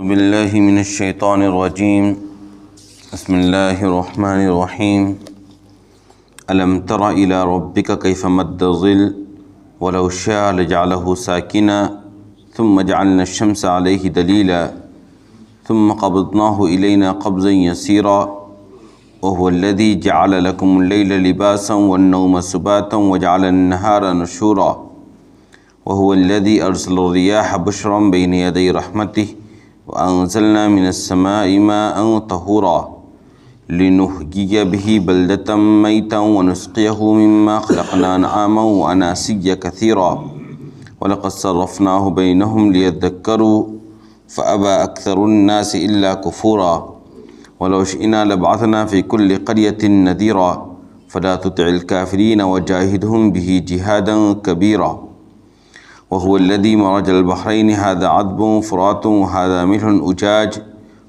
باللہ من الشیطان الرجیم بسم اللہ الرحمن الرحیم الم تر الی ربک کیف مد الظل ولو شاء لجعلہ ساکنا ثم جعلنا الشمس علیہ دلیلا ثم قبضناہ الینا قبضا یسیرا وهو الذی جعل لکم اللیل لباسا والنوم سباتا وجعل النہار نشورا وهو الذی ارسل الرياح بشرا بین یدی رحمتہ وأنزلنا من السماء ماء طهورا لنحيي به بلدة ميتا ونسقيه مما خلقنا أنعاما وأناسيا كثيرا ولقد صرفناه بينهم ليذكروا فأبى أكثر الناس إلا كفورا ولو شئنا لبعثنا في كل قرية نذيرا فلا تطع الكافرين وجاهدهم به جهادا كبيرا وهو الذي مرج البحرين هذا عذب فرات وهذا ملح أجاج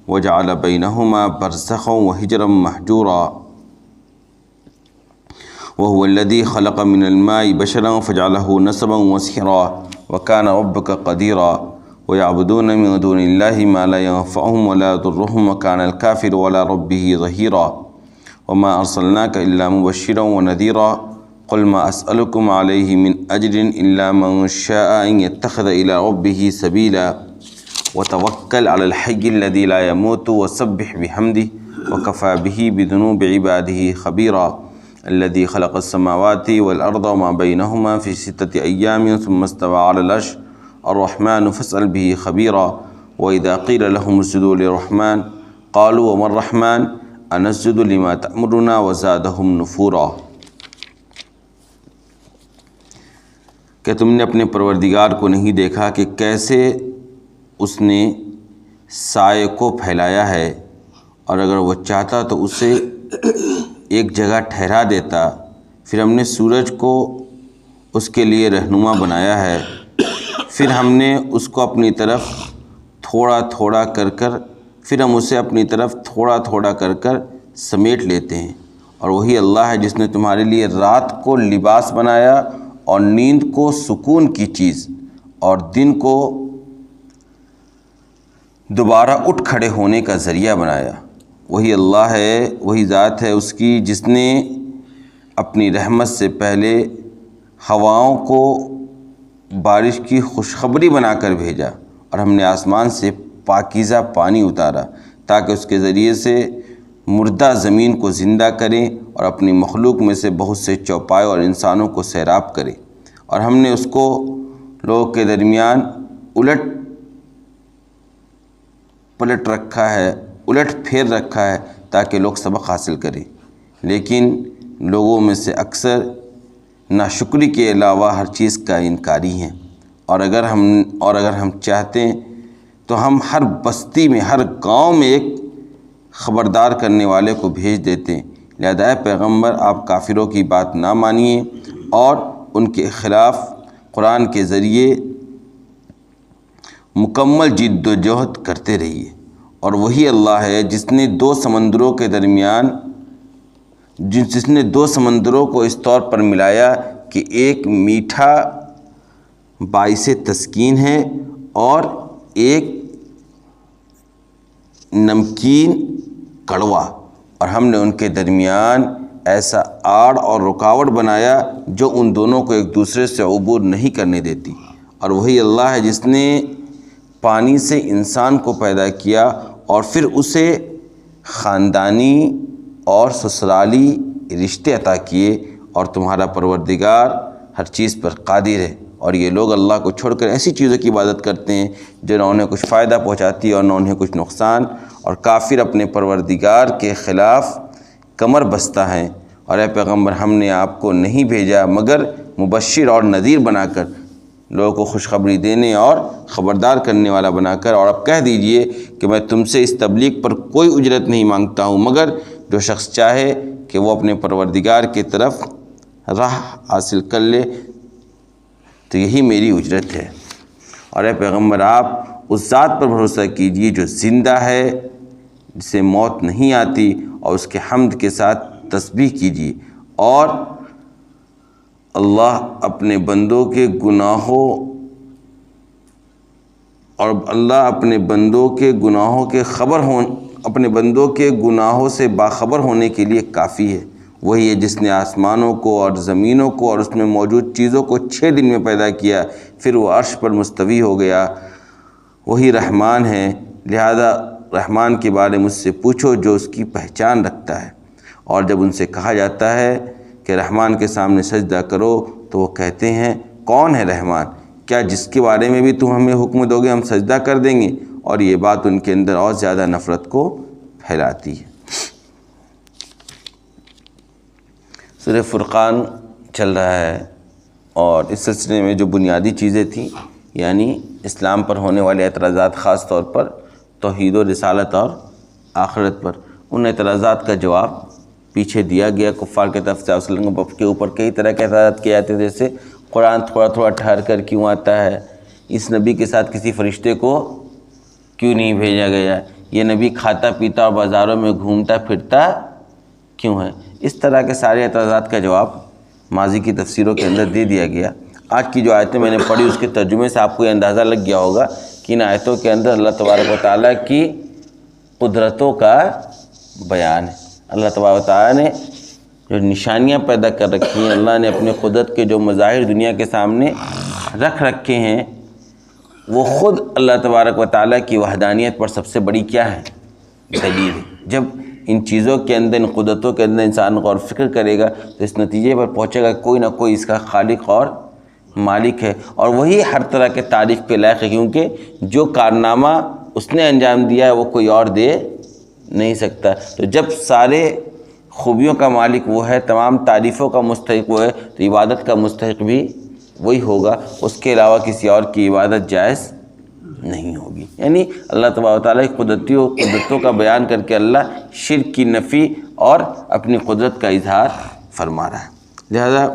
وجعل بينهما برزخا وحجرا محجورا وهو الذي خلق من الماء بشرا فجعله نسبا وسحرا وكان ربك قديرا ويعبدون من دون الله ما لا ينفعهم ولا يضرهم وكان الكافر على ربه ظهيرا وما أرسلناك إلا مبشرا ونذيرا قل ما أسألكم عليه من أجر إلا من شاء أن يتخذ إلى ربه سبيلا وتوكل على الحي الذي لا يموت وسبح بحمده وكفى به بذنوب عباده خبيرا الذي خلق السماوات والأرض وما بينهما في 6 أيام ثم استوى على العرش الرحمن فاسأل به خبيرا وإذا قيل لهم اسجدوا للرحمن قالوا وما الرحمن أنسجد لما تأمرنا وزادهم نفورا۔ کہ تم نے اپنے پروردگار کو نہیں دیکھا کہ کیسے اس نے سائے کو پھیلایا ہے، اور اگر وہ چاہتا تو اسے ایک جگہ ٹھہرا دیتا، پھر ہم نے سورج کو اس کے لیے رہنما بنایا ہے، پھر ہم نے اس کو اپنی طرف تھوڑا تھوڑا پھر ہم اسے اپنی طرف تھوڑا تھوڑا کر سمیٹ لیتے ہیں، اور وہی اللہ ہے جس نے تمہارے لیے رات کو لباس بنایا اور نیند کو سکون کی چیز اور دن کو دوبارہ اٹھ کھڑے ہونے کا ذریعہ بنایا۔ وہی اللہ ہے، وہی ذات ہے اس کی جس نے اپنی رحمت سے پہلے ہواؤں کو بارش کی خوشخبری بنا کر بھیجا، اور ہم نے آسمان سے پاکیزہ پانی اتارا تاکہ اس کے ذریعے سے مردہ زمین کو زندہ کریں اور اپنی مخلوق میں سے بہت سے چوپائے اور انسانوں کو سیراب کرے، اور ہم نے اس کو لوگوں کے درمیان الٹ پھیر رکھا ہے تاکہ لوگ سبق حاصل کریں، لیکن لوگوں میں سے اکثر ناشکری کے علاوہ ہر چیز کا انکاری ہیں، اور اگر ہم چاہتے ہیں تو ہم ہر بستی میں، ہر گاؤں میں ایک خبردار کرنے والے کو بھیج دیتے ہیں۔ لہذا اے پیغمبر آپ کافروں کی بات نہ مانیے اور ان کے خلاف قرآن کے ذریعے مکمل جد و جہد کرتے رہیے، اور وہی اللہ ہے جس نے دو سمندروں کو اس طور پر ملایا کہ ایک میٹھا باعث تسکین ہے اور ایک نمکین کڑوا، اور ہم نے ان کے درمیان ایسا آڑ اور رکاوٹ بنایا جو ان دونوں کو ایک دوسرے سے عبور نہیں کرنے دیتی۔ اور وہی اللہ ہے جس نے پانی سے انسان کو پیدا کیا اور پھر اسے خاندانی اور سسرالی رشتے عطا کیے، اور تمہارا پروردگار ہر چیز پر قادر ہے۔ اور یہ لوگ اللہ کو چھوڑ کر ایسی چیزوں کی عبادت کرتے ہیں جو نہ انہیں کچھ فائدہ پہنچاتی ہے اور نہ انہیں کچھ نقصان، اور کافر اپنے پروردگار کے خلاف کمر بستہ ہیں۔ اور اے پیغمبر ہم نے آپ کو نہیں بھیجا مگر مبشر اور نذیر بنا کر، لوگوں کو خوشخبری دینے اور خبردار کرنے والا بنا کر، اور اب کہہ دیجئے کہ میں تم سے اس تبلیغ پر کوئی اجرت نہیں مانگتا ہوں، مگر جو شخص چاہے کہ وہ اپنے پروردگار کی طرف راہ حاصل کر لے تو یہی میری اجرت ہے۔ اور اے پیغمبر آپ اس ذات پر بھروسہ کیجئے جو زندہ ہے، جسے موت نہیں آتی، اور اس کے حمد کے ساتھ تسبیح کیجئے، اور اللہ اپنے بندوں کے گناہوں اور اللہ اپنے بندوں کے گناہوں سے باخبر ہونے کے لیے کافی ہے۔ وہی ہے جس نے آسمانوں کو اور زمینوں کو اور اس میں موجود چیزوں کو 6 دن میں پیدا کیا، پھر وہ عرش پر مستوی ہو گیا۔ وہی رحمان ہے، لہذا رحمان کے بارے مجھ سے پوچھو جو اس کی پہچان رکھتا ہے۔ اور جب ان سے کہا جاتا ہے کہ رحمان کے سامنے سجدہ کرو تو وہ کہتے ہیں کون ہے رحمان؟ کیا جس کے بارے میں بھی تم ہمیں حکم دو گے ہم سجدہ کر دیں گے؟ اور یہ بات ان کے اندر اور زیادہ نفرت کو پھیلاتی ہے۔ سورہ فرقان چل رہا ہے، اور اس سلسلے میں جو بنیادی چیزیں تھیں، یعنی اسلام پر ہونے والے اعتراضات، خاص طور پر توحید و رسالت اور آخرت پر، ان اعتراضات کا جواب پیچھے دیا گیا۔ کفار کے طرف سے وسلم کے اوپر کئی طرح کے اعتراضات کیے جاتے تھے، جیسے قرآن تھوڑا تھوڑا ٹھہر کر کیوں آتا ہے، اس نبی کے ساتھ کسی فرشتے کو کیوں نہیں بھیجا گیا، یہ نبی کھاتا پیتا اور بازاروں میں گھومتا پھرتا کیوں ہے۔ اس طرح کے سارے اعتراضات کا جواب ماضی کی تفسیروں کے اندر دے دیا گیا۔ آج کی جو آیتیں میں نے پڑھی اس کے ترجمے سے آپ کو یہ اندازہ لگ گیا ہوگا کہ ان آیتوں کے اندر اللہ تبارک و تعالیٰ کی قدرتوں کا بیان ہے۔ اللہ تبارک و تعالیٰ نے جو نشانیاں پیدا کر رکھی ہیں، اللہ نے اپنے قدرت کے جو مظاہر دنیا کے سامنے رکھ رکھے ہیں، وہ خود اللہ تبارک و تعالیٰ کی وحدانیت پر سب سے بڑی کیا ہے؟ دلیل ہے۔ جب ان چیزوں کے اندر، ان قدرتوں کے اندر انسان غور فکر کرے گا تو اس نتیجے پر پہنچے گا کوئی نہ کوئی اس کا خالق اور مالک ہے، اور وہی ہر طرح کے تعریف کے لائق ہے، کیونکہ جو کارنامہ اس نے انجام دیا ہے وہ کوئی اور دے نہیں سکتا۔ تو جب سارے خوبیوں کا مالک وہ ہے، تمام تعریفوں کا مستحق وہ ہے، تو عبادت کا مستحق بھی وہی ہوگا، اس کے علاوہ کسی اور کی عبادت جائز نہیں ہوگی۔ یعنی اللہ تبارک و تعالیٰ کی قدرتوں کا بیان کر کے اللہ شرک کی نفی اور اپنی قدرت کا اظہار فرما رہا ہے۔ لہذا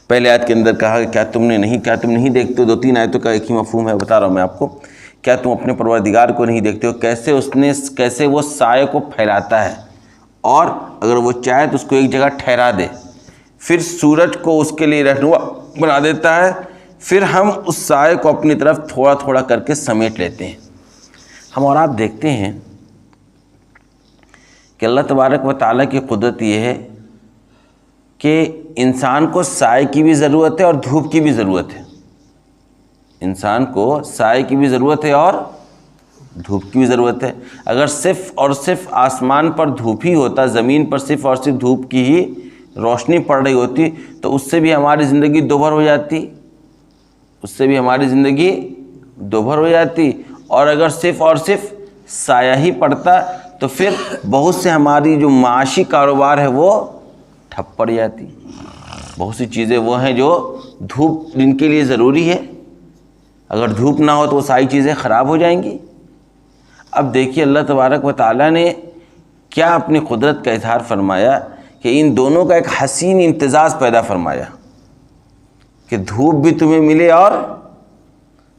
پہلے آیت کے اندر کہا کہ کیا تم نہیں دیکھتے ہو، 2-3 آیتوں کا ایک ہی مفہوم ہے، بتا رہا ہوں میں آپ کو۔ کیا تم اپنے پروردگار کو نہیں دیکھتے ہو، کیسے وہ سائے کو پھیلاتا ہے، اور اگر وہ چاہے تو اس کو ایک جگہ ٹھہرا دے، پھر سورج کو اس کے لیے رہنما بنا دیتا ہے، پھر ہم اس سائے کو اپنی طرف تھوڑا تھوڑا کر کے سمیٹ لیتے ہیں۔ ہم اور آپ دیکھتے ہیں کہ اللہ تبارک و تعالیٰ کی قدرت یہ ہے کہ انسان کو سائے کی بھی ضرورت ہے اور دھوپ کی بھی ضرورت ہے۔ انسان کو سائے کی بھی ضرورت ہے اور دھوپ کی بھی ضرورت ہے۔ اگر صرف اور صرف آسمان پر دھوپ ہی ہوتا، زمین پر صرف اور صرف دھوپ کی ہی روشنی پڑ رہی ہوتی تو اس سے بھی ہماری زندگی دوبھر ہو جاتی، اور اگر صرف اور صرف سایہ ہی پڑتا تو پھر بہت سے ہماری جو معاشی کاروبار ہے وہ ٹھپ پڑ جاتی۔ بہت سی چیزیں وہ ہیں جو دھوپ جن کے لیے ضروری ہے، اگر دھوپ نہ ہو تو وہ ساری چیزیں خراب ہو جائیں گی۔ اب دیکھیے اللہ تبارک و تعالیٰ نے کیا اپنی قدرت کا اظہار فرمایا کہ ان دونوں کا ایک حسین امتزاج پیدا فرمایا کہ دھوپ بھی تمہیں ملے اور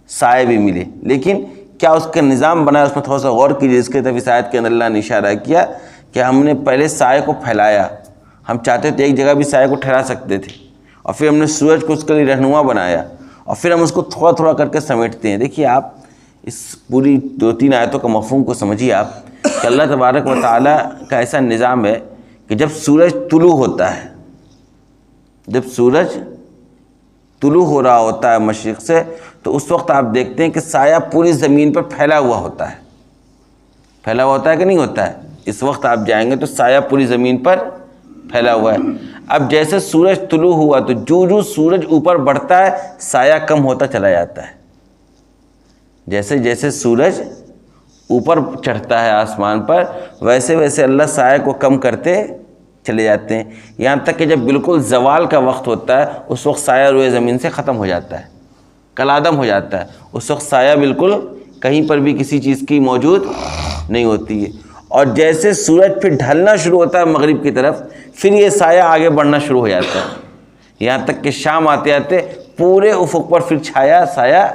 سائے بھی ملے۔ لیکن کیا اس کا نظام بنایا، اس میں تھوڑا سا غور کیجیے۔ اس کے طرف اس آیت کے اندر اللہ نے اشارہ کیا کہ ہم نے پہلے سائے کو پھیلایا، ہم چاہتے تھے ایک جگہ بھی سائے کو ٹھہرا سکتے تھے، اور پھر ہم نے سورج کو اس کے لیے رہنما بنایا، اور پھر ہم اس کو تھوڑا تھوڑا کر کے سمیٹتے ہیں۔ دیکھیے آپ اس پوری 2-3 آیتوں کا مفہوم کو سمجھیے آپ کہ اللہ تبارک و تعالیٰ کا ایسا نظام ہے کہ جب سورج طلوع ہوتا ہے، جب سورج طلوع ہو رہا ہوتا ہے مشرق سے، تو اس وقت آپ دیکھتے ہیں کہ سایہ پوری زمین پر پھیلا ہوا ہوتا ہے کہ نہیں ہوتا ہے؟ اس وقت آپ جائیں گے تو سایہ پوری زمین پر پھیلا ہوا ہے۔ اب جیسے سورج طلوع ہوا تو جو سورج اوپر بڑھتا ہے سایہ کم ہوتا چلا جاتا ہے، جیسے جیسے سورج اوپر چڑھتا ہے آسمان پر ویسے ویسے اللہ سایہ کو کم کرتے چلے جاتے ہیں، یہاں تک کہ جب بالکل زوال کا وقت ہوتا ہے اس وقت سایہ روئے زمین سے ختم ہو جاتا ہے، کالعدم ہو جاتا ہے، اس وقت سایہ بالکل کہیں پر بھی کسی چیز کی موجود نہیں ہوتی ہے۔ اور جیسے سورج پھر ڈھلنا شروع ہوتا ہے مغرب کی طرف، پھر یہ سایہ آگے بڑھنا شروع ہو جاتا ہے، یہاں تک کہ شام آتے آتے پورے افق پر پھر سایہ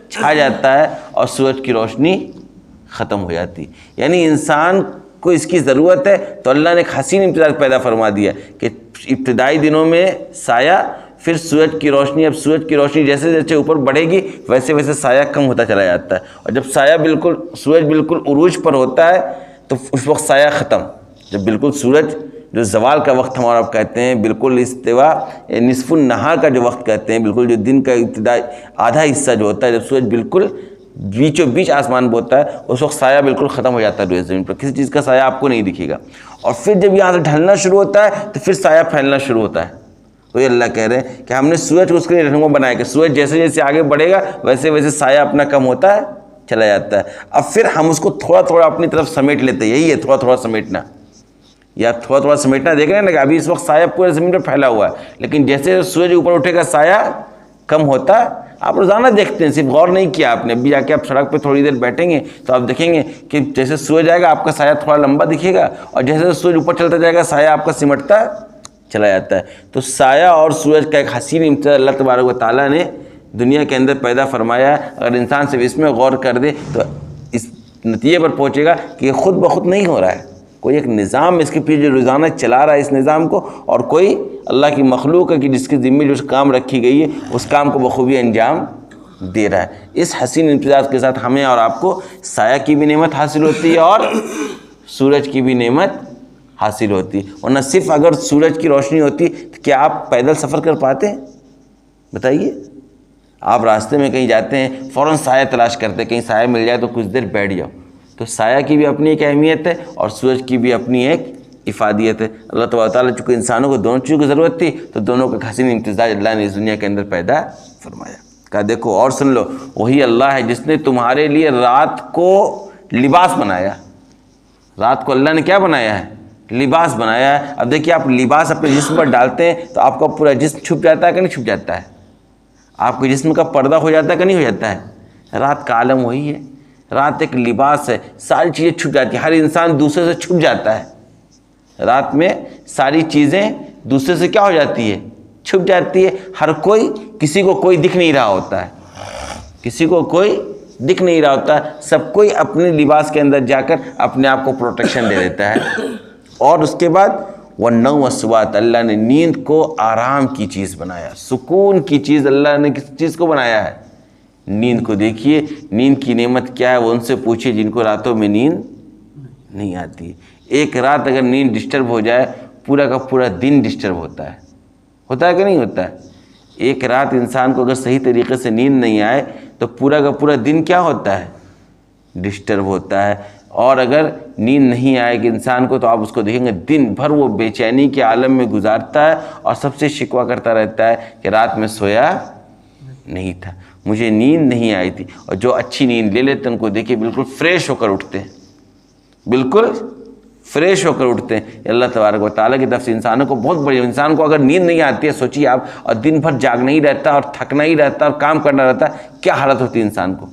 چھا جاتا ہے اور سورج کی روشنی ختم ہو جاتی۔ یعنی انسان کو اس کی ضرورت ہے، تو اللہ نے ایک حسین امتزاج پیدا فرما دیا کہ ابتدائی دنوں میں سایہ، پھر سورج کی روشنی، اب سورج کی روشنی جیسے جیسے اوپر بڑھے گی ویسے ویسے سایہ کم ہوتا چلا جاتا ہے، اور جب سایہ بالکل سورج بالکل عروج پر ہوتا ہے تو اس وقت سایہ ختم. جب بالکل سورج جو زوال کا وقت ہمارا آپ کہتے ہیں، بالکل استوا نصف النہار کا جو وقت کہتے ہیں، بالکل جو دن کا ابتدائی آدھا حصہ جو ہوتا ہے، جب سورج بالکل بیچوں بیچ آسمان پہ ہوتا ہے اس وقت سایہ بالکل ختم ہو جاتا ہے روئے زمین پر، کسی چیز کا سایہ آپ کو نہیں دکھے گا. اور پھر جب یہاں سے ڈھلنا شروع ہوتا ہے تو پھر سایہ پھیلنا شروع ہوتا ہے. تو یہ اللہ کہہ رہے ہیں کہ ہم نے سورج کو اس کے لیے رہنما بنایا کہ سورج جیسے جیسے آگے بڑھے گا ویسے ویسے سایہ اپنا کم ہوتا ہے چلا جاتا ہے. اب پھر ہم اس کو تھوڑا تھوڑا اپنی طرف سمیٹ لیتے ہیں. یہی ہے تھوڑا تھوڑا سمیٹنا، یا تھوڑا تھوڑا سمیٹنا. دیکھ رہے ہیں نا کہ ابھی اس وقت سایہ پورے زمین پر پھیلا ہوا ہے، لیکن جیسے سورج اوپر اٹھے گا سایہ کم ہوتا ہے. آپ روزانہ دیکھتے ہیں، صرف غور نہیں کیا آپ نے. ابھی جا کے آپ سڑک پہ تھوڑی دیر بیٹھیں گے تو آپ دیکھیں گے کہ جیسے سورج آئے گا آپ کا سایہ تھوڑا لمبا دکھے گا، اور جیسے سورج اوپر چلتا جائے گا سایہ آپ کا سمٹتا چلا جاتا ہے. تو سایہ اور سورج کا ایک حسین امتزاج اللہ تبارک و تعالیٰ نے دنیا کے اندر پیدا فرمایا ہے. اگر انسان صرف اس میں غور کر دے تو اس نتیجے پر پہنچے گا کہ یہ خود بخود نہیں ہو رہا ہے، کوئی ایک نظام اس کے پیچھے جو روزانہ چلا رہا ہے اس نظام کو، اور کوئی اللہ کی مخلوق ہے کہ جس کے ذمے جو کام رکھی گئی ہے اس کام کو بخوبی انجام دے رہا ہے. اس حسین امتزاج کے ساتھ ہمیں اور آپ کو سایہ کی بھی نعمت حاصل ہوتی ہے اور سورج کی بھی نعمت حاصل ہوتی ہے. ورنہ صرف اگر سورج کی روشنی ہوتی تو کیا آپ پیدل سفر کر پاتے ہیں؟ بتائیے. آپ راستے میں کہیں جاتے ہیں فوراً سایہ تلاش کرتے ہیں، کہیں سایہ مل جائے تو کچھ دیر بیٹھ جاؤ. تو سایہ کی بھی اپنی ایک اہمیت ہے اور سورج کی بھی اپنی ایک افادیت ہے. اللہ تبارک و تعالیٰ چونکہ انسانوں کو دونوں چیزوں کی ضرورت تھی تو دونوں کا حسین امتزاج اللہ نے اس دنیا کے اندر پیدا فرمایا. کہا دیکھو اور سن لو، وہی اللہ ہے جس نے تمہارے لیے رات کو لباس بنایا. رات کو اللہ نے کیا بنایا ہے؟ لباس بنایا ہے. اب دیکھیے آپ لباس اپنے جسم پر ڈالتے ہیں تو آپ کا پورا جسم چھپ جاتا ہے کہ نہیں چھپ جاتا ہے؟ آپ کے جسم کا پردہ ہو جاتا ہے کہ نہیں ہو جاتا ہے؟ رات کا عالم وہی ہے. رات ایک لباس ہے، ساری چیزیں چھپ جاتی ہیں. ہر انسان دوسرے سے چھپ جاتا ہے. رات میں ساری چیزیں دوسرے سے کیا ہو جاتی ہے؟ چھپ جاتی ہے. ہر کوئی، کسی کو کوئی دکھ نہیں رہا ہوتا ہے، کسی کو کوئی دکھ نہیں رہا ہوتا ہے. سب کوئی اپنے لباس کے اندر جا کر اپنے آپ کو پروٹیکشن دے دیتا ہے. اور اس کے بعد وَالنَّوْمَ سُبَاتًا، اللہ نے نیند کو آرام کی چیز بنایا، سکون کی چیز. اللہ نے کس چیز کو بنایا ہے؟ نیند کو. دیکھیے نیند کی نعمت کیا ہے، وہ ان سے پوچھیے جن کو راتوں میں نیند نہیں آتی. ایک رات اگر نیند ڈسٹرب ہو جائے پورا کا پورا دن ڈسٹرب ہوتا ہے. ہوتا ہے کہ نہیں ہوتا ہے؟ ایک رات انسان کو اگر صحیح طریقے سے نیند نہیں آئے تو پورا کا پورا دن کیا ہوتا ہے؟ ڈسٹرب ہوتا ہے. اور اگر نیند نہیں آئے گی انسان کو تو آپ اس کو دیکھیں گے دن بھر وہ بے چینی کے عالم میں گزارتا ہے اور سب سے شکوہ کرتا رہتا ہے کہ رات میں سویا نہیں تھا، مجھے نیند نہیں آئی تھی. اور جو اچھی نیند لے لیتے ہیں ان کو دیکھیے بالکل فریش ہو کر اٹھتے ہیں، بالکل فریش ہو کر اٹھتے ہیں. اللہ تبارک و تعالیٰ کی طرف سے انسانوں کو بہت بڑی. انسان کو اگر نیند نہیں آتی ہے سوچیے آپ، اور دن بھر جاگنا ہی رہتا ہے اور تھکنا ہی رہتا ہے اور کام کرنا رہتا ہے، کیا حالت ہوتی ہے انسان کو.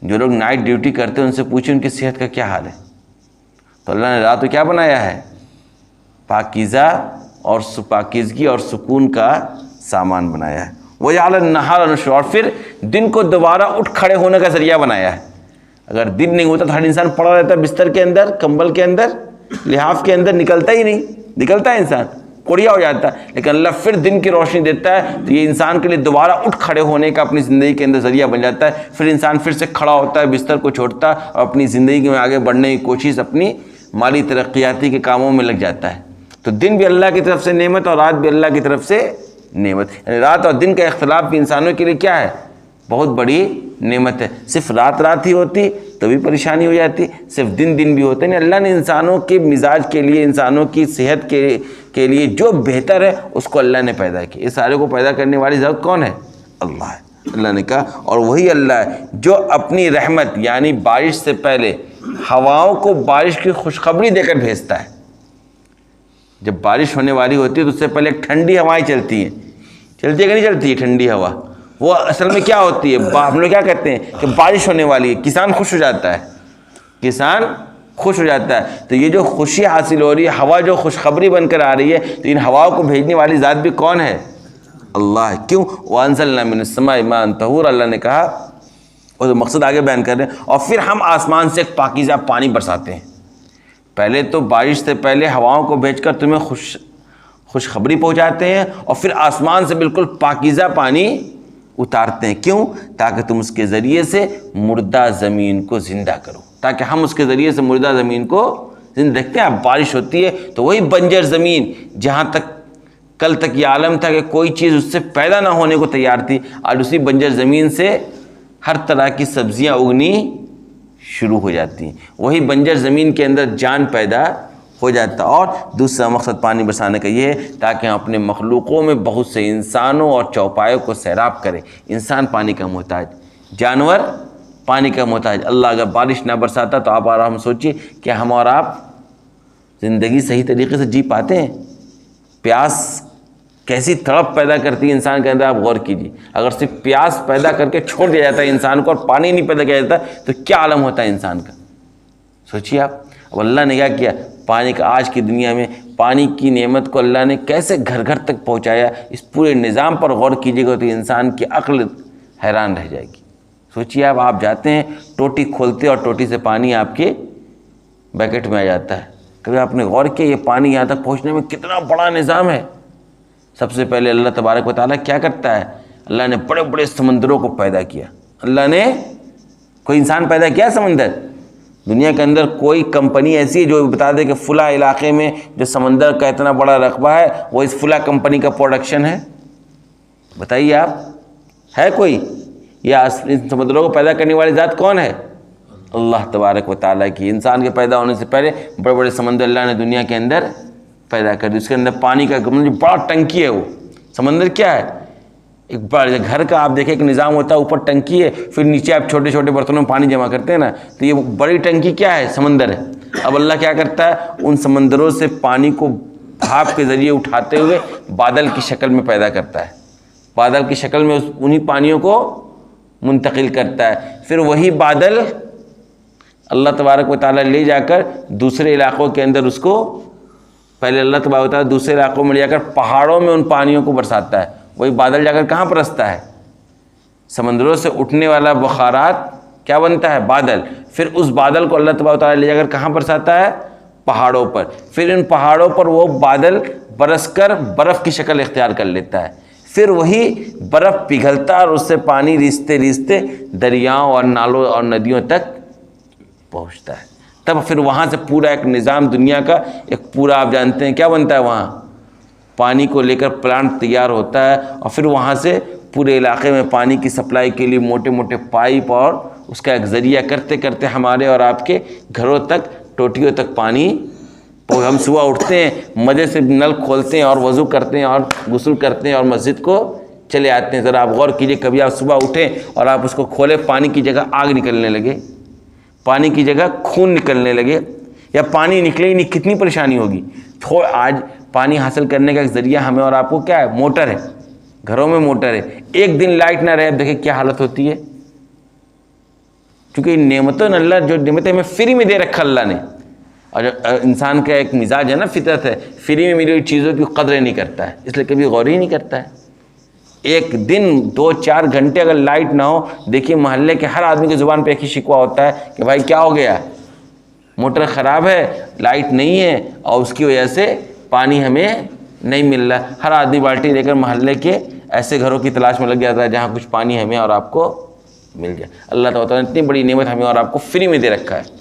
جو لوگ نائٹ ڈیوٹی کرتے ہیں ان سے پوچھیں ان کی صحت کا کیا حال ہے. تو اللہ نے رات کو کیا بنایا ہے؟ پاکیزہ اور پاکیزگی اور سکون کا سامان بنایا ہے. وَجَعَلَ النَّهَارَ نُشُورًا، اور پھر دن کو دوبارہ اٹھ کھڑے ہونے کا ذریعہ بنایا ہے. اگر دن نہیں ہوتا تو ہر انسان پڑا رہتا ہے بستر کے اندر، کمبل کے اندر، لحاف کے اندر، نکلتا ہی نہیں. نکلتا ہے انسان، کوڑیا ہو جاتا ہے. لیکن اللہ پھر دن کی روشنی دیتا ہے تو یہ انسان کے لیے دوبارہ اٹھ کھڑے ہونے کا اپنی زندگی کے اندر ذریعہ بن جاتا ہے. پھر انسان پھر سے کھڑا ہوتا ہے، بستر کو چھوڑتا ہے اور اپنی زندگی میں آگے بڑھنے کی کوشش، اپنی مالی ترقیاتی کے کاموں میں لگ جاتا ہے. تو دن بھی اللہ کی طرف سے نعمت اور رات بھی اللہ کی طرف سے نعمت. یعنی رات اور دن کا اختلاف بھی انسانوں کے لیے کیا ہے؟ بہت بڑی نعمت ہے. صرف رات ہی ہوتی تو بھی پریشانی ہو جاتی، صرف دن بھی ہوتے نہیں. اللہ نے انسانوں کے مزاج کے لیے، انسانوں کی صحت کے لیے جو بہتر ہے اس کو اللہ نے پیدا کیا. یہ سارے کو پیدا کرنے والی ذات کون ہے؟ اللہ ہے. اللہ نے کہا اور وہی اللہ ہے جو اپنی رحمت یعنی بارش سے پہلے ہواؤں کو بارش کی خوشخبری دے کر بھیجتا ہے. جب بارش ہونے والی ہوتی ہے تو اس سے پہلے ایک ٹھنڈی ہوائیں چلتی ہیں. چلتی ہے کہ نہیں چلتی ہے ٹھنڈی ہوا؟ وہ اصل میں کیا ہوتی ہے؟ ہم لوگ کیا کہتے ہیں کہ بارش ہونے والی ہے، کسان خوش ہو جاتا ہے، کسان خوش ہو جاتا ہے. تو یہ جو خوشی حاصل ہو رہی ہے، ہوا جو خوشخبری بن کر آ رہی ہے، تو ان ہواؤں کو بھیجنے والی ذات بھی کون ہے؟ اللہ ہے. کیوں؟ وَأَنزَلْنَا مِنَ السَّمَاءِ مَاءً طَهُورًا، اللہ نے کہا، اور تو مقصد آگے بیان کر رہے ہیں. اور پھر ہم آسمان سے ایک پاکیزہ پانی برساتے ہیں. پہلے تو بارش سے پہلے ہواؤں کو بھیج کر تمہیں خوشخبری پہنچاتے ہیں اور پھر آسمان سے بالکل پاکیزہ پانی اتارتے ہیں. کیوں؟ تاکہ تم اس کے ذریعے سے مردہ زمین کو زندہ کرو، تاکہ ہم اس کے ذریعے سے مردہ زمین کو زندہ. دیکھتے ہیں آپ بارش ہوتی ہے تو وہی بنجر زمین جہاں تک کل تک یہ عالم تھا کہ کوئی چیز اس سے پیدا نہ ہونے کو تیار تھی، آج اسی بنجر زمین سے ہر طرح کی سبزیاں اگنی شروع ہو جاتی ہیں. وہی بنجر زمین کے اندر جان پیدا ہو جاتا. اور دوسرا مقصد پانی برسانے کا یہ ہے تاکہ ہم اپنے مخلوقوں میں بہت سے انسانوں اور چوپایوں کو سیراب کریں. انسان پانی کا محتاج، جانور پانی کا محتاج. اللہ اگر بارش نہ برساتا تو آپ اور ہم سوچیے کہ ہم اور آپ زندگی صحیح طریقے سے جی پاتے ہیں؟ پیاس کیسی تڑپ پیدا کرتی ہے انسان کے اندر، آپ غور کیجیے. اگر صرف پیاس پیدا کر کے چھوڑ دیا جاتا ہے انسان کو اور پانی نہیں پیدا کیا جاتا تو کیا عالم ہوتا ہے انسان کا، سوچیے آپ. اب اللہ نے کیا کیا، پانی کا آج کی دنیا میں پانی کی نعمت کو اللہ نے کیسے گھر گھر تک پہنچایا. اس پورے نظام پر غور کیجیے گا تو انسان کی عقل حیران رہ جائے گی. سوچیے آپ جاتے ہیں ٹوٹی کھولتے اور ٹوٹی سے پانی آپ کے بیکٹ میں آ جاتا ہے. کبھی آپ نے غور کیا یہ پانی یہاں تک پہنچنے میں کتنا بڑا نظام ہے؟ سب سے پہلے اللہ تبارک و تعالیٰ کیا کرتا ہے، اللہ نے بڑے بڑے سمندروں کو پیدا کیا. اللہ نے کوئی انسان پیدا کیا سمندر؟ دنیا کے اندر کوئی کمپنی ایسی ہے جو بتا دے کہ فلاں علاقے میں جو سمندر کا اتنا بڑا رقبہ ہے وہ اس فلاں کمپنی کا پروڈکشن ہے؟ بتائیے آپ، ہے کوئی؟ یا ان سمندروں کو پیدا کرنے والی ذات کون ہے؟ اللہ تبارک و تعالیٰ کی. انسان کے پیدا ہونے سے پہلے بڑے بڑے سمندر اللہ نے دنیا کے اندر پیدا کر دی. اس کے اندر پانی کا بڑا ٹنکی ہے. وہ سمندر کیا ہے، ایک بڑا گھر کا آپ دیکھیں ایک نظام ہوتا ہے، اوپر ٹنکی ہے، پھر نیچے آپ چھوٹے چھوٹے برتنوں میں پانی جمع کرتے ہیں نا، تو یہ بڑی ٹنکی کیا ہے، سمندر ہے. اب اللہ کیا کرتا ہے، ان سمندروں سے پانی کو بھاپ کے ذریعے اٹھاتے ہوئے بادل کی شکل میں پیدا کرتا ہے. بادل کی شکل میں انہی پانیوں کو منتقل کرتا ہے. پھر وہی بادل اللہ تبارک و تعالیٰ لے جا کر دوسرے علاقوں کے اندر اس کو، پہلے اللہ تبارک و تعالیٰ دوسرے علاقوں میں لے جا کر پہاڑوں میں ان پانیوں کو برساتا ہے. وہی بادل جا کر کہاں برستا ہے، سمندروں سے اٹھنے والا بخارات کیا بنتا ہے، بادل. پھر اس بادل کو اللہ تبارک و تعالیٰ لے جا کر کہاں برساتا ہے، پہاڑوں پر. پھر ان پہاڑوں پر وہ بادل برس کر برف کی شکل اختیار کر لیتا ہے. پھر وہی برف پگھلتا اور اس سے پانی ریستے ریستے دریاؤں اور نالوں اور ندیوں تک پہنچتا ہے. تب پھر وہاں سے پورا ایک نظام دنیا کا ایک پورا آپ جانتے ہیں کیا بنتا ہے، وہاں پانی کو لے کر پلانٹ تیار ہوتا ہے. اور پھر وہاں سے پورے علاقے میں پانی کی سپلائی کے لیے موٹے موٹے پائپ اور اس کا ایک ذریعہ کرتے کرتے ہمارے اور آپ کے گھروں تک، ٹوٹیوں تک پانی. ہم صبح اٹھتے ہیں مزے سے نل کھولتے ہیں اور وضو کرتے ہیں اور غسل کرتے ہیں اور مسجد کو چلے آتے ہیں. ذرا آپ غور کیجئے، کبھی آپ صبح اٹھیں اور آپ اس کو کھولیں، پانی کی جگہ آگ نکلنے لگے، پانی کی جگہ خون نکلنے لگے، یا پانی نکلے ہی نہیں، کتنی پریشانی ہوگی. آج پانی حاصل کرنے کا ایک ذریعہ ہمیں اور آپ کو کیا ہے، موٹر ہے، گھروں میں موٹر ہے. ایک دن لائٹ نہ رہے، دیکھیں کیا حالت ہوتی ہے. کیونکہ نعمتوں نے اللہ جو نعمتیں ہمیں فری میں دے رکھا اللہ نے، اور انسان کا ایک مزاج ہے نا، فطرت ہے، فری میں ملی ہوئی چیزوں کی قدر نہیں کرتا ہے، اس لیے کبھی غور ہی نہیں کرتا ہے. ایک دن 2-4 گھنٹے اگر لائٹ نہ ہو، دیکھیے محلے کے ہر آدمی کی زبان پہ ایک ہی شکوہ ہوتا ہے کہ بھائی کیا ہو گیا، موٹر خراب ہے، لائٹ نہیں ہے اور اس کی وجہ سے پانی ہمیں نہیں مل رہا. ہر آدمی بالٹی لے کر محلے کے ایسے گھروں کی تلاش میں لگ جاتا ہے جہاں کچھ پانی ہمیں اور آپ کو مل جائے. اللہ تعالیٰ نے اتنی بڑی نعمت ہمیں اور آپ کو فری میں دے رکھا ہے،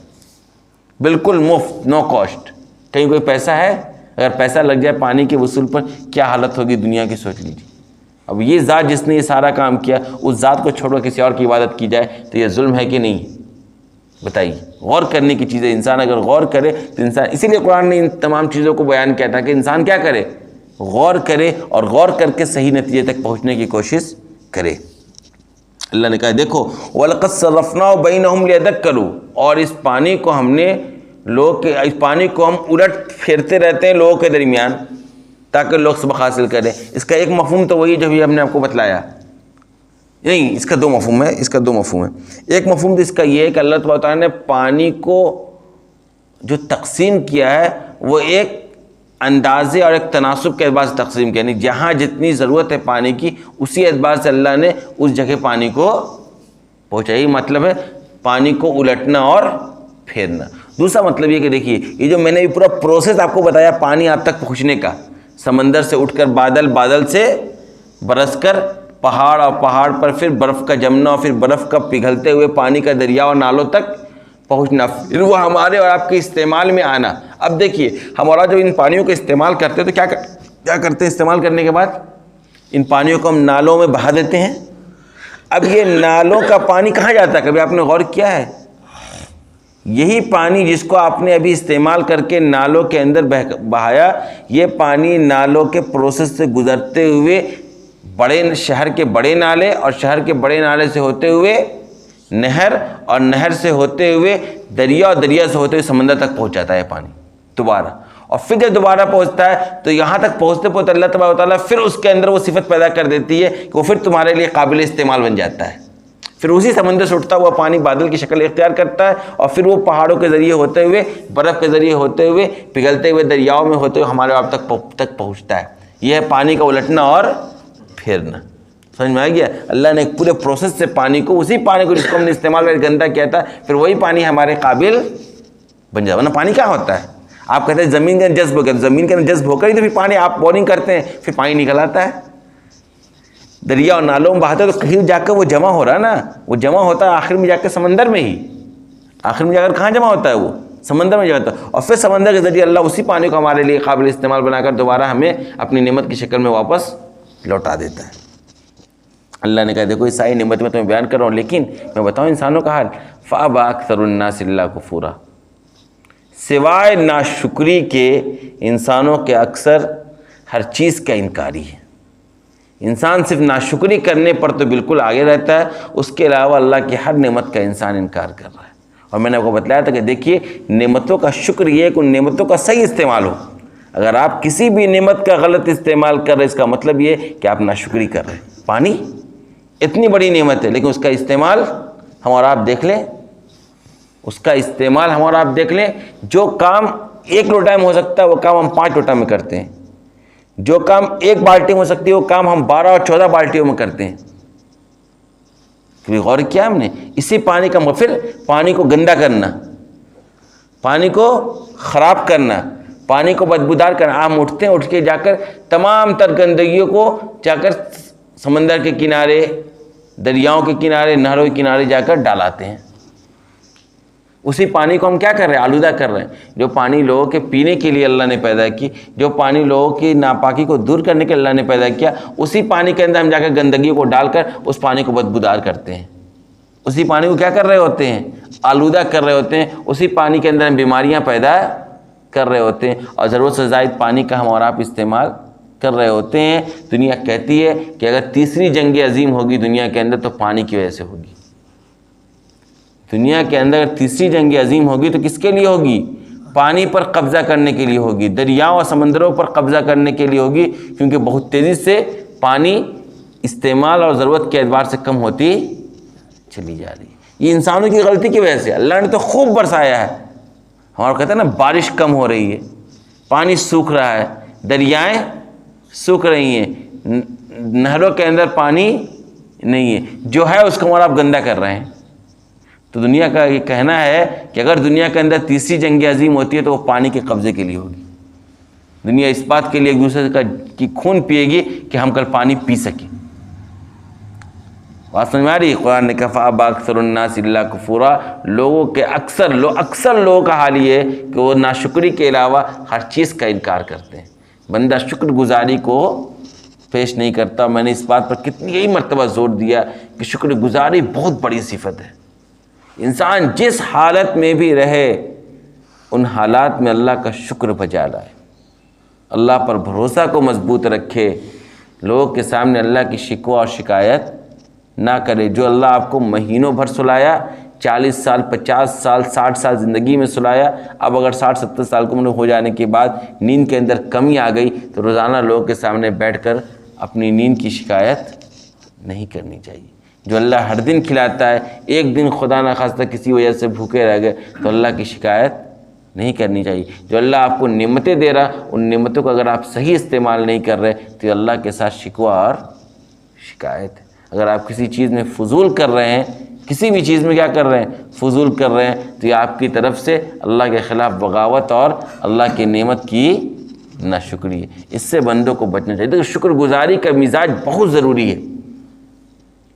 بالکل مفت، نو کاسٹ. کہیں کوئی پیسہ ہے؟ اگر پیسہ لگ جائے پانی کے وصول پر کیا حالت ہوگی دنیا کی، سوچ لیجیے. اب یہ ذات جس نے یہ سارا کام کیا، اس ذات کو چھوڑ کر کسی اور کی عبادت کی جائے تو یہ ظلم ہے کہ نہیں؟ بتائیے. غور کرنے کی چیز ہے. انسان اگر غور کرے تو انسان، اسی لیے قرآن نے ان تمام چیزوں کو بیان کیا تھا کہ انسان کیا کرے، غور کرے اور غور کر کے صحیح نتیجے تک پہنچنے کی کوشش کرے. اللہ نے کہا دیکھو وَلَقَدْ صَرَّفْنَاهُ بَيْنَهُمْ لِيَذَّكَّرُوا، اور اس پانی کو ہم نے اس پانی کو ہم الٹ پھیرتے رہتے ہیں لوگوں کے درمیان تاکہ لوگ سبق حاصل کریں. اس کا ایک مفہوم تو وہی جو بھی ہم نے آپ کو بتلایا نہیں، اس کا 2 مفہوم ہے. ایک مفہوم تو اس کا یہ ہے کہ اللہ تبارک و تعالیٰ نے پانی کو جو تقسیم کیا ہے وہ ایک اندازے اور ایک تناسب کے اعتبار سے تقسیم کیا، یعنی جہاں جتنی ضرورت ہے پانی کی اسی اعتبار سے اللہ نے اس جگہ پانی کو پہنچائی. مطلب ہے پانی کو الٹنا اور پھیرنا. دوسرا مطلب یہ کہ دیکھیے یہ جو میں نے پورا پروسیس آپ کو بتایا پانی آپ تک پہنچنے کا، سمندر سے اٹھ کر بادل، بادل سے برس کر پہاڑ، اور پہاڑ پر پھر برف کا جمنا، اور پھر برف کا پگھلتے ہوئے پانی کا دریا اور نالوں تک پہنچنا، پھر وہ ہمارے اور آپ کے استعمال میں آنا۔ اب دیکھیے ہم اور جو ان پانیوں کا استعمال کرتے ہیں تو کیا کرتے ہیں؟ استعمال کرنے کے بعد ان پانیوں کو ہم نالوں میں بہا دیتے ہیں۔ اب یہ نالوں کا پانی کہاں جاتا ہے؟ کبھی آپ نے غور کیا ہے؟ یہی پانی جس کو آپ نے ابھی استعمال کر کے نالوں کے اندر بہایا، یہ پانی نالوں کے پروسیس سے گزرتے ہوئے بڑے شہر کے بڑے نالے، اور شہر کے بڑے نالے سے ہوتے ہوئے نہر، اور نہر سے ہوتے ہوئے دریا، اور دریا سے ہوتے ہوئے سمندر تک پہنچ جاتا ہے پانی دوبارہ۔ اور پھر جب دوبارہ پہنچتا ہے تو یہاں تک پہنچتے پہنچتے اللہ تبارک و تعالیٰ پھر اس کے اندر وہ صفت پیدا کر دیتی ہے کہ وہ پھر تمہارے لیے قابل استعمال بن جاتا ہے۔ پھر اسی سمندر سے اٹھتا ہوا پانی بادل کی شکل اختیار کرتا ہے، اور پھر وہ پہاڑوں کے ذریعے ہوتے ہوئے، برف کے ذریعے ہوتے ہوئے، پگھلتے ہوئے دریاؤں میں ہوتے ہوئے ہمارے آپ تک پہنچتا ہے۔ یہ ہے پانی کا الٹنا اور پھرنا۔ سمجھ میں آ گیا؟ اللہ نے ایک پورے پروسیس سے پانی کو، اسی پانی کو جس کو ہم نے استعمال کر گندا کیا تھا، پھر وہی پانی ہمارے قابل بن جائے۔ ورنہ پانی کیا ہوتا ہے؟ آپ کہتے ہیں زمین کے اندر جذب ہو گیا، زمین کے اندر جذب ہو کر ہی تو پھر پانی آپ بورنگ کرتے ہیں، پھر پانی نکل آتا ہے۔ دریا اور نالوں میں بہاتے تو کہیں جا کر وہ جمع ہو رہا ہے نا، وہ جمع ہوتا ہے آخر میں جا کے سمندر میں ہی۔ آخر میں جا کر کہاں جمع ہوتا ہے؟ وہ سمندر میں جمع ہوتا ہے، اور پھر سمندر کے ذریعے اللہ اسی پانی کو ہمارے لیے قابل استعمال بنا کر دوبارہ ہمیں اپنی نعمت کی شکل میں واپس لوٹا دیتا ہے۔ اللہ نے کہا دیکھو یہ ساری نعمت میں تمہیں بیان کر رہا ہوں، لیکن میں بتاؤں انسانوں کا حال، فَأَبَى أَكْثَرُ النَّاسِ إِلَّا كُفُورًا، سوائے ناشکری کے انسانوں کے اکثر ہر چیز کا انکاری ہے۔ انسان صرف ناشکری کرنے پر تو بالکل آگے رہتا ہے، اس کے علاوہ اللہ کی ہر نعمت کا انسان انکار کر رہا ہے۔ اور میں نے آپ کو بتلایا تھا کہ دیکھیے نعمتوں کا شکر یہ ہے کہ ان نعمتوں کا صحیح استعمال ہو۔ اگر آپ کسی بھی نعمت کا غلط استعمال کر رہے، اس کا مطلب یہ ہے کہ آپ ناشکری کر رہے ہیں۔ پانی اتنی بڑی نعمت ہے، لیکن اس کا استعمال ہم اور آپ دیکھ لیں، اس کا استعمال ہم اور آپ دیکھ لیں، جو کام 1 لوٹا میں ہو سکتا ہے وہ کام ہم 5 لوٹا میں کرتے ہیں، جو کام 1 بالٹی میں ہو سکتی ہے وہ کام ہم 12 اور 14 بالٹیوں میں کرتے ہیں۔ کبھی غور کیا ہم نے؟ اسی پانی کا پھر پانی کو گندا کرنا، پانی کو خراب کرنا، پانی کو بدبودار کرنا۔ ہم اٹھتے ہیں، اٹھ کے جا کر تمام تر گندگیوں کو جا کر سمندر کے کنارے، دریاؤں کے کنارے، نہروں کے کنارے جا کر ڈالاتے ہیں۔ اسی پانی کو ہم کیا کر رہے ہیں؟ آلودہ کر رہے ہیں۔ جو پانی لوگوں کے پینے کے لیے اللہ نے پیدا کی، جو پانی لوگوں کی ناپاکی کو دور کرنے کے اللہ نے پیدا کیا، اسی پانی کے اندر ہم جا کر گندگیوں کو ڈال کر اس پانی کو بدبودار کرتے ہیں۔ اسی پانی کو کیا کر رہے ہوتے ہیں؟ آلودہ کر رہے ہوتے ہیں۔ اسی پانی کے اندر ہم بیماریاں پیدا کر رہے ہوتے ہیں، اور ضرورت سے زائد پانی کا ہم اور آپ استعمال کر رہے ہوتے ہیں۔ دنیا کہتی ہے کہ اگر تیسری جنگ عظیم ہوگی دنیا کے اندر تو پانی کی وجہ سے ہوگی۔ دنیا کے اندر اگر تیسری جنگ عظیم ہوگی تو کس کے لیے ہوگی؟ پانی پر قبضہ کرنے کے لیے ہوگی، دریاؤں اور سمندروں پر قبضہ کرنے کے لیے ہوگی، کیونکہ بہت تیزی سے پانی استعمال اور ضرورت کے اعتبار سے کم ہوتی چلی جا رہی ہے۔ یہ انسانوں کی غلطی کی وجہ سے، اللہ نے تو خوب برسایا ہے۔ ہمارا کہتے ہیں نا بارش کم ہو رہی ہے، پانی سوکھ رہا ہے، دریائیں سوکھ رہی ہیں، نہروں کے اندر پانی نہیں ہے، جو ہے اس کو آپ گندا کر رہے ہیں۔ تو دنیا کا یہ کہنا ہے کہ اگر دنیا کے اندر تیسری جنگ عظیم ہوتی ہے تو وہ پانی کے قبضے کے لیے ہوگی۔ دنیا اس بات کے لیے ایک دوسرے کی خون پیے گی کہ ہم کل پانی پی سکیں۔ بات سمجھ میں آ رہی ہے؟ قرآن نے کہا فَأَبَى أَكْثَرُ النَّاسِ إِلَّا كُفُورًا، لوگوں کے اکثر لوگوں کا حال یہ ہے کہ وہ ناشکری کے علاوہ ہر چیز کا انکار کرتے ہیں۔ بندہ شکر گزاری کو پیش نہیں کرتا۔ میں نے اس بات پر کتنی مرتبہ زور دیا کہ شکر گزاری بہت بڑی صفت ہے۔ انسان جس حالت میں بھی رہے ان حالات میں اللہ کا شکر بجا لائے، اللہ پر بھروسہ کو مضبوط رکھے، لوگوں کے سامنے اللہ کی شکوہ اور شکایت نہ کرے۔ جو اللہ آپ کو مہینوں بھر سلایا، 40 سال 50 سال 60 سال زندگی میں سلایا، اب اگر 60-70 سال کی عمر ہو جانے کے بعد نیند کے اندر کمی آ گئی تو روزانہ لوگوں کے سامنے بیٹھ کر اپنی نیند کی شکایت نہیں کرنی چاہیے۔ جو اللہ ہر دن کھلاتا ہے، ایک دن خدا نخواستہ کسی وجہ سے بھوکے رہ گئے تو اللہ کی شکایت نہیں کرنی چاہیے۔ جو اللہ آپ کو نعمتیں دے رہا، ان نعمتوں کو اگر آپ صحیح استعمال نہیں کر رہے تو اللہ کے ساتھ شکوہ اور شکایت ہے۔ اگر آپ کسی چیز میں فضول کر رہے ہیں، کسی بھی چیز میں کیا کر رہے ہیں؟ فضول کر رہے ہیں، تو یہ آپ کی طرف سے اللہ کے خلاف بغاوت اور اللہ کی نعمت کی ناشکری ہے۔ اس سے بندوں کو بچنا چاہیے۔ دیکھو شکر گزاری کا مزاج بہت ضروری ہے۔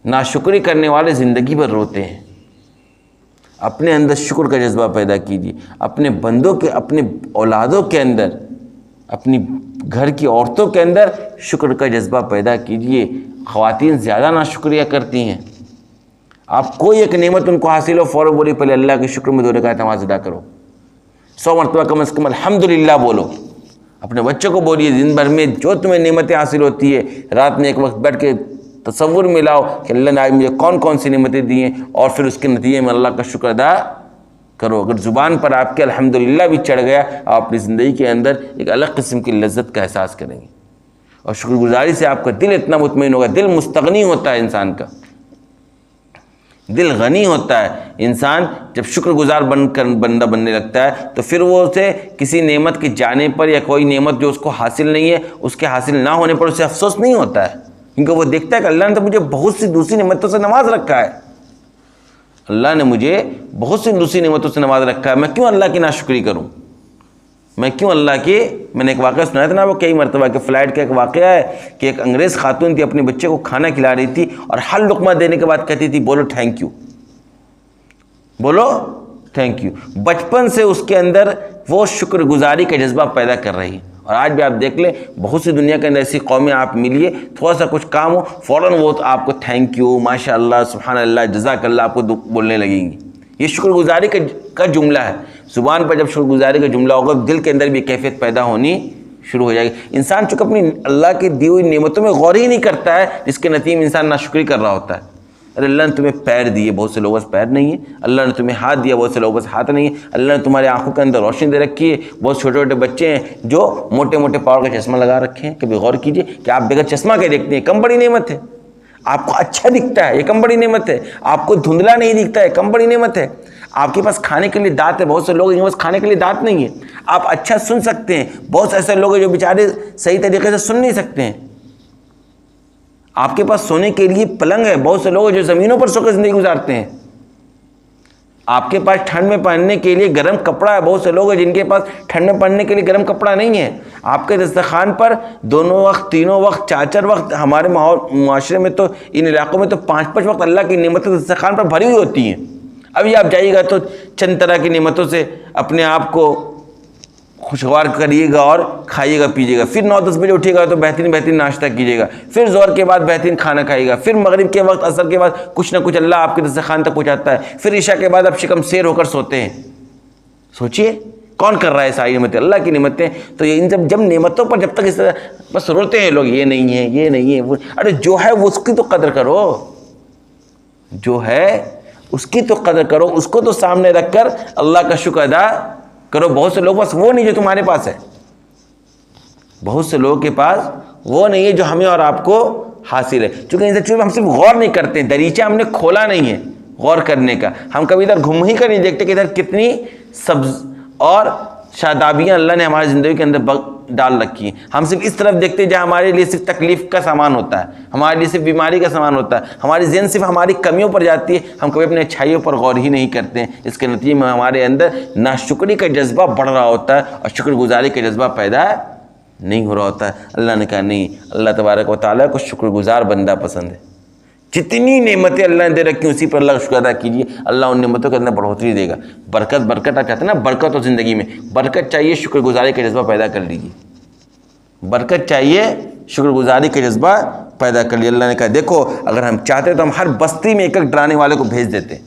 ناشکری کرنے والے زندگی بھر روتے ہیں۔ اپنے اندر شکر کا جذبہ پیدا کیجیے، اپنے بندوں کے، اپنے اولادوں کے اندر، اپنی گھر کی عورتوں کے اندر شکر کا جذبہ پیدا کیجیے۔ خواتین زیادہ ناشکریہ کرتی ہیں۔ آپ کوئی ایک نعمت ان کو حاصل ہو فوراً بولیے پہلے اللہ کے شکر میں 2 رکعت نماز ادا کرو، 100 مرتبہ کم از کم الحمدللہ بولو۔ اپنے بچوں کو بولیے دن بھر میں جو تمہیں نعمتیں حاصل ہوتی ہے رات میں ایک وقت بیٹھ کے تصور میں لاؤ کہ اللہ نے آج مجھے کون کون سی نعمتیں دی ہیں، اور پھر اس کے نتیجے میں اللہ کا شکر ادا کرو۔ اگر زبان پر آپ کے الحمدللہ بھی چڑھ گیا، آپ اپنی زندگی کے اندر ایک الگ قسم کی لذت کا احساس کریں گے، اور شکر گزاری سے آپ کا دل اتنا مطمئن ہوگا۔ دل مستغنی ہوتا ہے انسان کا، دل غنی ہوتا ہے۔ انسان جب شکر گزار بندہ بننے لگتا ہے تو پھر وہ اسے کسی نعمت کے جانے پر یا کوئی نعمت جو اس کو حاصل نہیں ہے اس کے حاصل نہ ہونے پر اسے افسوس نہیں ہوتا ہے، کیونکہ وہ دیکھتا ہے کہ اللہ نے تو مجھے بہت سی دوسری نعمتوں سے نواز رکھا ہے، اللہ نے مجھے بہت سی دوسری نعمتوں سے نواز رکھا ہے، میں کیوں اللہ کی ناشکری کروں؟ میں کیوں اللہ کی، میں نے ایک واقعہ سنایا تھا نا وہ کئی مرتبہ کہ فلائٹ کا ایک واقعہ ہے کہ ایک انگریز خاتون تھی، اپنے بچے کو کھانا کھلا رہی تھی اور ہر لقمہ دینے کے بعد کہتی تھی بولو تھینک یو، بولو تھینک یو۔ بچپن سے اس کے اندر وہ شکر گزاری کا جذبہ پیدا کر رہی ہے۔ اور آج بھی آپ دیکھ لیں بہت سی دنیا کے اندر ایسی قومیں آپ ملیے، تھوڑا سا کچھ کام ہو فوراً وہ آپ کو تھینک یو، ماشاء اللہ، سبحان اللہ، جزاک اللہ آپ کو بولنے لگیں گی۔ یہ شکر گزاری کا جملہ ہے۔ زبان پر جب شکر گزاری کا جملہ ہوگا دل کے اندر بھی کیفیت پیدا ہونی شروع ہو جائے گی۔ انسان چونکہ اپنی اللہ کی دی ہوئی نعمتوں میں غور ہی نہیں کرتا ہے، جس کے نتیجے میں انسان ناشکری کر رہا ہوتا ہے۔ ارے اللہ نے تمہیں پیر دیے، بہت سے لوگوں پاس پیر نہیں ہے۔ اللہ نے تمہیں ہاتھ دیا، بہت سے لوگوں پاس ہاتھ نہیں ہے۔ اللہ نے تمہارے آنکھوں کے اندر روشنی دے رکھی ہے، بہت چھوٹے چھوٹے بچے ہیں جو موٹے موٹے پاور کا چشمہ لگا رکھے ہیں۔ کبھی غور کیجئے کہ آپ بغیر چشمہ کے دیکھتے ہیں، کم بڑی نعمت ہے۔ آپ کو اچھا دکھتا ہے، یہ کم بڑی نعمت ہے۔ آپ کو دھندلا نہیں دکھتا ہے، کم بڑی نعمت ہے۔ آپ کے پاس کھانے کے لیے دانت ہے، بہت سے لوگ کے پاس کھانے کے لیے دانت نہیں ہے۔ آپ اچھا سن سکتے ہیں، بہت سے ایسے لوگ ہیں جو بیچارے صحیح طریقے سے سن نہیں سکتے ہیں۔ آپ کے پاس سونے کے لیے پلنگ ہے، بہت سے لوگ جو زمینوں پر سو کے زندگی گزارتے ہیں۔ آپ کے پاس ٹھنڈ میں پہننے کے لیے گرم کپڑا ہے، بہت سے لوگ ہیں جن کے پاس ٹھنڈ میں پہننے کے لیے گرم کپڑا نہیں ہے۔ آپ کے دسترخوان پر دونوں وقت، تینوں وقت، 4 وقت، ہمارے معاشرے میں تو ان علاقوں میں تو 5 وقت اللہ کی نعمتیں دسترخوان پر بھری ہوئی ہوتی ہیں۔ ابھی آپ جائیے گا تو چند طرح کی نعمتوں سے اپنے آپ کو خوشگوار کریے گا اور کھائیے گا پیجیے گا۔ پھر 9-10 بجے اٹھیے گا تو بہترین ناشتہ کیجیے گا، پھر زہر کے بعد بہترین کھانا کھائیے گا، پھر مغرب کے وقت، عصر کے بعد کچھ نہ کچھ اللہ آپ کے دسترخوان تک پہنچاتا ہے، پھر عشاء کے بعد آپ شکم سیر ہو کر سوتے ہیں۔ سوچئے کون کر رہا ہے ساری نعمتیں؟ اللہ کی نعمتیں۔ تو یہ ان جب نعمتوں پر جب تک اس طرح بس روتے ہیں لوگ، یہ نہیں ہے، یہ نہیں ہے، ارے جو ہے وہ اس کی تو قدر کرو، جو ہے اس کی تو قدر کرو، اس کو تو سامنے رکھ کر اللہ کا شکر ادا کرو۔ بہت سے لوگ بس وہ نہیں جو تمہارے پاس ہے، بہت سے لوگوں کے پاس وہ نہیں ہے جو ہمیں اور آپ کو حاصل ہے۔ چونکہ ان چیزوں میں ہم صرف غور نہیں کرتے، دریچہ ہم نے کھولا نہیں ہے غور کرنے کا۔ ہم کبھی ادھر گھوم ہی کر نہیں دیکھتے کہ ادھر کتنی سبز اور شادابیاں اللہ نے ہماری زندگی کے اندر ڈال رکھی ہیں۔ ہم صرف اس طرف دیکھتے ہیں جہاں ہمارے لیے صرف تکلیف کا سامان ہوتا ہے، ہمارے لیے صرف بیماری کا سامان ہوتا ہے، ہماری ذہن صرف ہماری کمیوں پر جاتی ہے، ہم کبھی اپنے اچھائیوں پر غور ہی نہیں کرتے ہیں۔ اس کے نتیجے میں ہمارے اندر ناشکری کا جذبہ بڑھ رہا ہوتا ہے اور شکر گزاری کا جذبہ پیدا نہیں ہو رہا ہوتا ہے۔ اللہ نے کہا نہیں، اللہ تبارک و تعالیٰ کو شکر گزار بندہ پسند ہے۔ جتنی نعمتیں اللہ نے دے رکھی اسی پر اللہ کا شکر ادا کیجیے، اللہ ان نعمتوں کے اندر بڑھوتری دے گا۔ برکت آپ چاہتے ہیں نا، برکت ہو زندگی میں، برکت چاہیے شکر گزاری کا جذبہ پیدا کر لیجیے، برکت چاہیے شکر گزاری کا جذبہ پیدا کر لیے۔ اللہ نے کہا دیکھو اگر ہم چاہتے تو ہم ہر بستی میں ایک ڈرانے والے کو بھیج دیتے،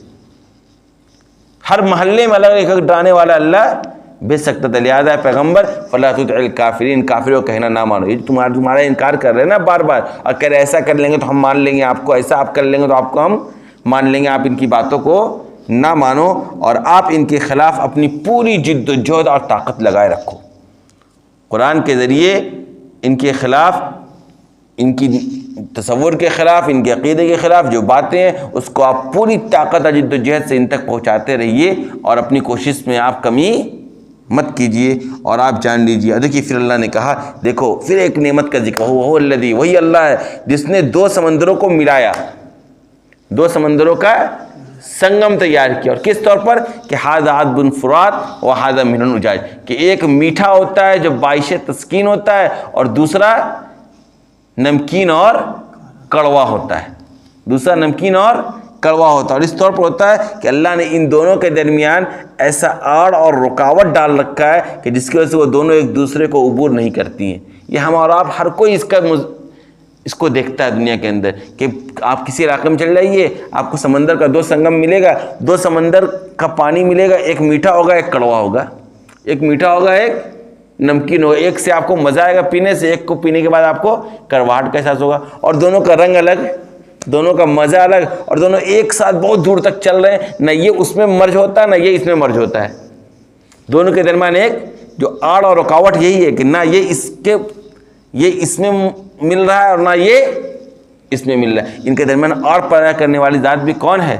ہر محلے میں الگ ایک ڈرانے والا اللہ بھیج سکتا تھا۔ لہٰذا پیغمبر فلا تطع الکافرین، کافروں کا کہنا نہ مانو۔ یہ تمہارا انکار کر رہے ہیں نا بار بار، اور کہہ رہے ایسا کر لیں گے تو ہم مان لیں گے آپ کو، ایسا آپ کر لیں گے تو آپ کو ہم مان لیں گے، آپ ان کی باتوں کو نہ مانو اور آپ ان کے خلاف اپنی پوری جد و جہد اور طاقت لگائے رکھو۔ قرآن کے ذریعے ان کے خلاف، ان کی تصور کے خلاف، ان کے عقیدے کے خلاف جو باتیں ہیں اس کو آپ پوری طاقت اور جد و جہد سے ان تک پہنچاتے رہیے اور اپنی کوشش میں آپ کمی مت کیجئے اور آپ جان لیجئے۔ دیکھیے پھر اللہ نے کہا، دیکھو پھر ایک نعمت کا ذکر ہو، الذی، وہی اللہ ہے جس نے 2 سمندروں کو ملایا، 2 سمندروں کا سنگم تیار کیا، اور کس طور پر کہ ھذا عذب فرات و ھذا ملح اجاج، کہ ایک میٹھا ہوتا ہے جو باعث تسکین ہوتا ہے، اور دوسرا نمکین اور کڑوا ہوتا ہے، دوسرا نمکین اور کڑوا ہوتا ہے۔ اور اس طور پر ہوتا ہے کہ اللہ نے ان دونوں کے درمیان ایسا آڑ اور رکاوٹ ڈال رکھا ہے کہ جس کی وجہ سے وہ دونوں ایک دوسرے کو عبور نہیں کرتی ہیں۔ یہ ہم اور آپ ہر کوئی اس کو دیکھتا ہے دنیا کے اندر، کہ آپ کسی علاقے میں چل جائیے، آپ کو سمندر کا دو سنگم ملے گا، دو سمندر کا پانی ملے گا، ایک میٹھا ہوگا ایک کڑوا ہوگا، ایک میٹھا ہوگا ایک نمکین ہوگا، ایک سے آپ کو مزہ آئے گا پینے سے، ایک کو پینے کے بعد آپ کو کڑواہٹ کا احساس ہوگا، اور دونوں کا رنگ الگ، دونوں کا مزہ الگ، اور دونوں ایک ساتھ بہت دور تک چل رہے ہیں، نہ یہ اس میں مرج ہوتا ہے نہ یہ اس میں مرج ہوتا ہے۔ دونوں کے درمیان ایک جو آڑ اور رکاوٹ یہی ہے کہ نہ یہ اس میں مل رہا ہے اور نہ یہ اس میں مل رہا ہے۔ ان کے درمیان آڑ پیدا کرنے والی ذات بھی کون ہے؟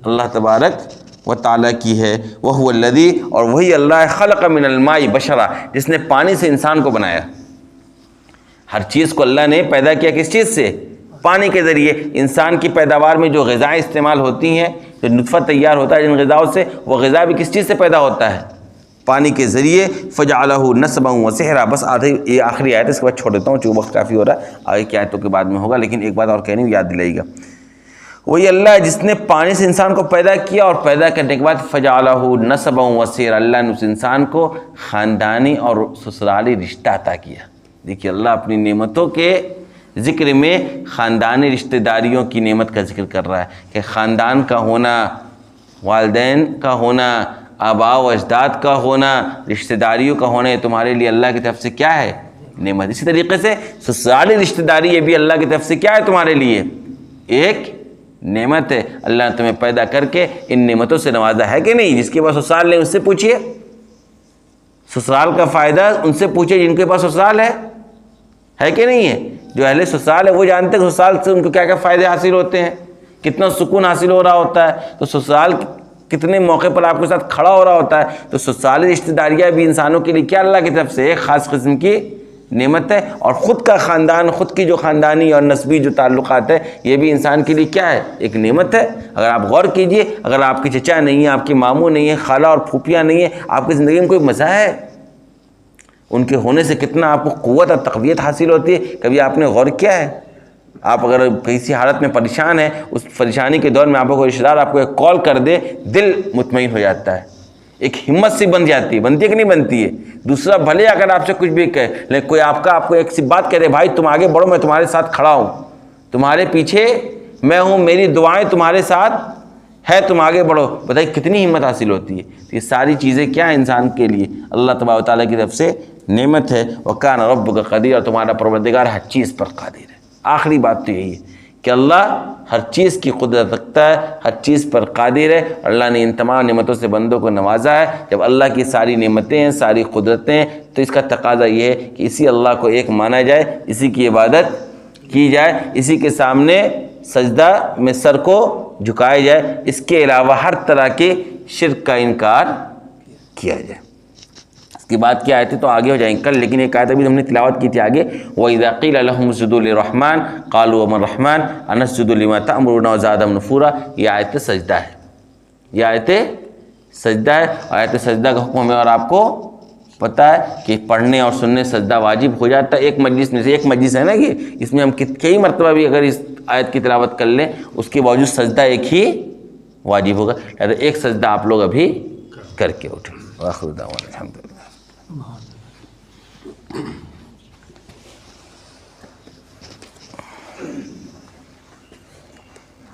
اللہ تبارک و تعالیٰ کی ہے۔ وَهُوَ الَّذِي، اور وہی اللہ خلق من الماء بشرا، جس نے پانی سے انسان کو بنایا۔ ہر چیز کو اللہ نے پیدا کیا کس چیز سے؟ پانی کے ذریعے۔ انسان کی پیداوار میں جو غذائیں استعمال ہوتی ہیں، جو نطفہ تیار ہوتا ہے جن غذاؤں سے، وہ غذا بھی کس چیز سے پیدا ہوتا ہے؟ پانی کے ذریعے۔ فَجَعَلَهُ نَسَبًا وَسِحْرًا، بس یہ آخری آیت ہے، اس کے بعد چھوڑ دیتا ہوں چونکہ وقت کافی ہو رہا ہے، آگے کی آیتوں کے بعد میں ہوگا، لیکن ایک بات اور کہنی یاد دلائیے گا۔ وہی اللہ ہے جس نے پانی سے انسان کو پیدا کیا، اور پیدا کرنے کے بعد فَجَعَلَهُ نَسَبًا وَسِحْرًا، اللہ نے اس انسان کو خاندانی اور سسرالی رشتہ عطا کیا۔ دیکھیے اللہ اپنی نعمتوں کے ذکر میں خاندانی رشتہ داریوں کی نعمت کا ذکر کر رہا ہے کہ خاندان کا ہونا، والدین کا ہونا، آباء و اجداد کا ہونا، رشتہ داریوں کا ہونا، یہ تمہارے لیے اللہ کی طرف سے کیا ہے؟ نعمت۔ اسی طریقے سے سسرالی رشتہ داری یہ بھی اللہ کی طرف سے کیا ہے تمہارے لیے؟ ایک نعمت ہے۔ اللہ نے تمہیں پیدا کر کے ان نعمتوں سے نوازا ہے کہ نہیں؟ جس کے پاس سسرال نہیں اس سے پوچھئے، سسرال کا فائدہ ان سے پوچھئے جن کے پاس سسرال ہے کہ نہیں ہے؟ جو اہل سسرال ہے وہ جانتے ہیں سسرال سے ان کو کیا کیا فائدے حاصل ہوتے ہیں، کتنا سکون حاصل ہو رہا ہوتا ہے، تو سسرال کتنے موقع پر آپ کے ساتھ کھڑا ہو رہا ہوتا ہے۔ تو سسرالی رشتہ داریاں بھی انسانوں کے لیے کیا اللہ کی طرف سے ایک خاص قسم کی نعمت ہے، اور خود کا خاندان، خود کی جو خاندانی اور نسبی جو تعلقات ہے، یہ بھی انسان کے لیے کیا ہے؟ ایک نعمت ہے۔ اگر آپ غور کیجئے، اگر آپ کے چچا نہیں ہیں، آپ کے ماموں نہیں ہیں، خالہ اور پھوپھیاں نہیں ہیں، آپ کی زندگی میں کوئی مزہ ہے؟ ان کے ہونے سے کتنا آپ کو قوت اور تقویت حاصل ہوتی ہے، کبھی آپ نے غور کیا ہے؟ آپ اگر کسی حالت میں پریشان ہیں، اس پریشانی کے دور میں آپ کو رشتہ دار آپ کو ایک کال کر دے، دل مطمئن ہو جاتا ہے، ایک ہمت سی بن جاتی ہے، بنتی ہے کہ نہیں بنتی ہے؟ دوسرا بھلے اگر آپ سے کچھ بھی کہے، لیکن کوئی آپ کو ایک سی بات کہہ دے، بھائی تم آگے بڑھو، میں تمہارے ساتھ کھڑا ہوں، تمہارے پیچھے میں ہوں، میری دعائیں تمہارے ساتھ ہے، تم آگے بڑھو، بتائیے کتنی ہمت حاصل ہوتی ہے۔ یہ ساری چیزیں کیا ہیں انسان کے لیے؟ اللہ تبارک و تعالیٰ کی طرف سے نعمت ہے۔ وَكَانَ رَبُّكَ قَدِيرًا، اور تمہارا پروردگار ہر چیز پر قادر ہے۔ آخری بات تو یہی ہے کہ اللہ ہر چیز کی قدرت رکھتا ہے، ہر چیز پر قادر ہے، اللہ نے ان تمام نعمتوں سے بندوں کو نوازا ہے۔ جب اللہ کی ساری نعمتیں ہیں، ساری قدرتیں ہیں، تو اس کا تقاضا یہ ہے کہ اسی اللہ کو ایک مانا جائے، اسی کی عبادت کی جائے، اسی کے سامنے سجدہ میں سر کو جھکایا جائے، اس کے علاوہ ہر طرح کے شرک کا انکار کیا جائے۔ اس کی بات کیا آیتیں تو آگے ہو جائیں کل، لیکن ایک آیت ابھی ہم نے تلاوت کی تھی آگے، وَإِذَا قِيلَ لَهُمُ اسْجُدُوا لِلرَّحْمَنِ قَالُوا وَمَا الرَّحْمَنُ أَنَسْجُدُ لِمَا تَأْمُرُنَا وَزَادَهُمْ نُفُورًا۔ یہ آیت سجدہ ہے، یہ آیت سجدہ ہے، آیت سجدہ کا حکم ہمیں اور آپ کو پتہ ہے کہ پڑھنے اور سننے سجدہ واجب ہو جاتا ہے۔ ایک مجلس میں سے، ایک مجلس ہے نا کہ اس میں ہم کئی مرتبہ بھی اگر اس آیت کی تلاوت کر لیں، اس کے باوجود سجدہ ایک ہی واجب ہوگا، لہذا ایک سجدہ آپ لوگ ابھی کر کے اٹھیں۔ وآخر دعوانا الحمدللہ۔